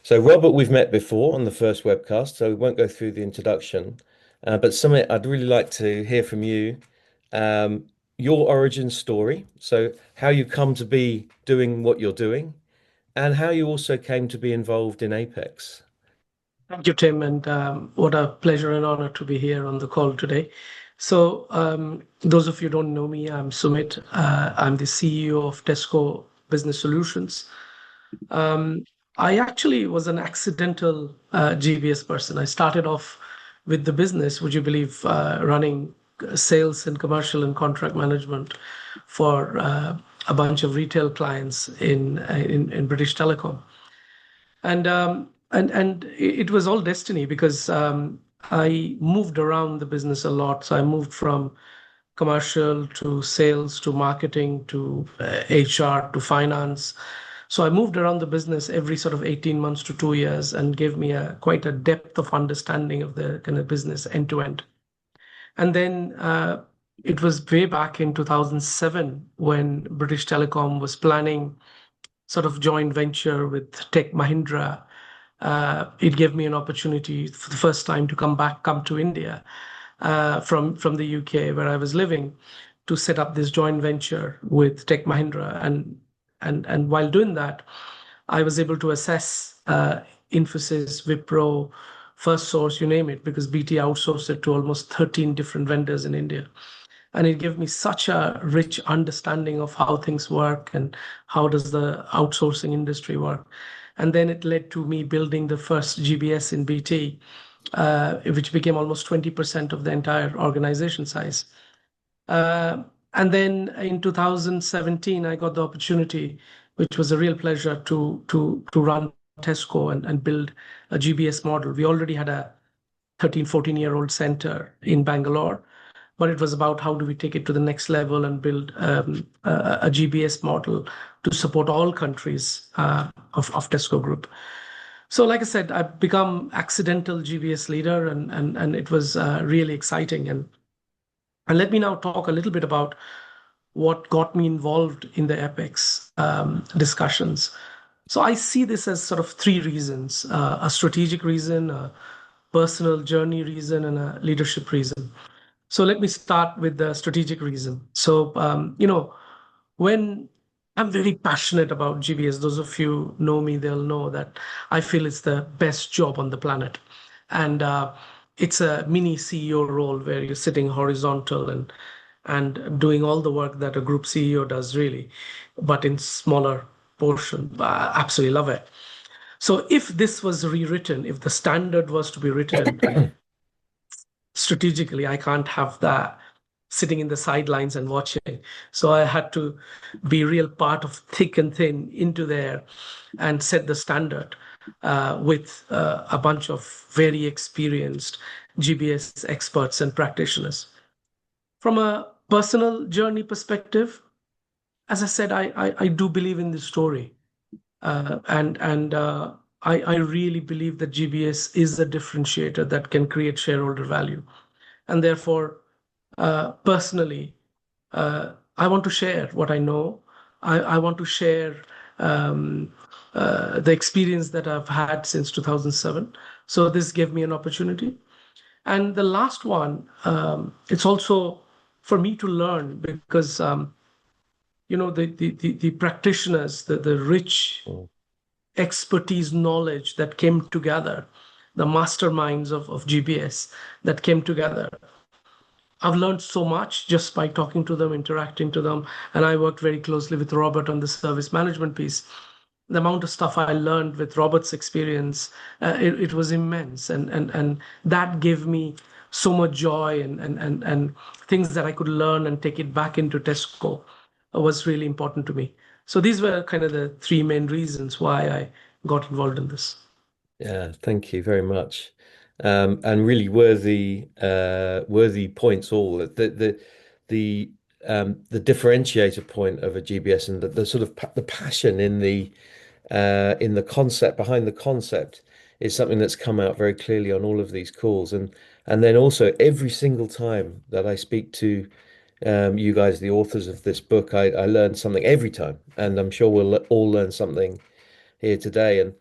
So, Robert, we've met before on the first webcast, so we won't go through the introduction. But Sumit, I'd really like to hear from you, your origin story. So, how you come to be doing what you're doing, and how you also came to be involved in Apex. Thank you, Tim, and what a pleasure and honor to be here on the call today. Those of you who don't know me, I'm Sumit. I'm the CEO of Tesco Business Solutions. Um, I actually was an accidental GBS person. I started off with the business, would you believe, running sales and commercial and contract management for a bunch of retail clients in British Telecom. And it was all destiny because I moved around the business a lot. So I moved from commercial to sales to marketing to HR to finance. So I moved around the business every sort of 18 months to 2 years and gave me a quite a depth of understanding of the kind of business end to end. And then it was way back in 2007 when British Telecom was planning sort of joint venture with Tech Mahindra. It gave me an opportunity for the first time to come to India from the UK where I was living to set up this joint venture with Tech Mahindra. And while doing that, I was able to assess Infosys, Wipro, First Source, you name it, because BT outsourced it to almost 13 different vendors in India. And it gave me such a rich understanding of how things work and how does the outsourcing industry work. And then it led to me building the first GBS in BT, which became almost 20% of the entire organization size. And then in 2017, I got the opportunity, which was a real pleasure to run Tesco and build a GBS model. We already had a 13, 14-year-old center in Bangalore, but it was about how do we take it to the next level and build a GBS model to support all countries of Tesco Group. So, like I said, I've become accidental GBS leader, and it was really exciting. And let me now talk a little bit about what got me involved in the Apex discussions. So I see this as sort of three reasons: a strategic reason, a personal journey reason, and a leadership reason. So let me start with the strategic reason. When I'm very passionate about GBS, those of you know me, they'll know that I feel it's the best job on the planet. And it's a mini CEO role where you're sitting horizontal and doing all the work that a group CEO does, really, but in smaller portion. I absolutely love it. So if this was rewritten, if the standard was to be written strategically, I can't have that sitting in the sidelines and watching. So I had to be real part of thick and thin into there and set the standard with a bunch of very experienced GBS experts and practitioners. From a personal journey perspective, as I said, I do believe in this story. And I really believe that GBS is a differentiator that can create shareholder value. And therefore, personally, I want to share what I know. I want to share the experience that I've had since 2007. So this gave me an opportunity. And the last one, it's also for me to learn because the practitioners, the rich Mm. expertise, knowledge that came together, the masterminds of GBS that came together. I've learned so much just by talking to them, interacting to them, and I worked very closely with Robert on the service management piece. The amount of stuff I learned with Robert's experience, it was immense, and that gave me so much joy and things that I could learn and take it back into Tesco was really important to me. So these were kind of the three main reasons why I got involved in this. Yeah, thank you very much. And really worthy points all. The differentiator point of a GBS and the sort of the passion in the concept behind the concept is something that's come out very clearly on all of these calls. And then also every single time that I speak to you guys, the authors of this book, I learn something every time, and I'm sure we'll all learn something here today.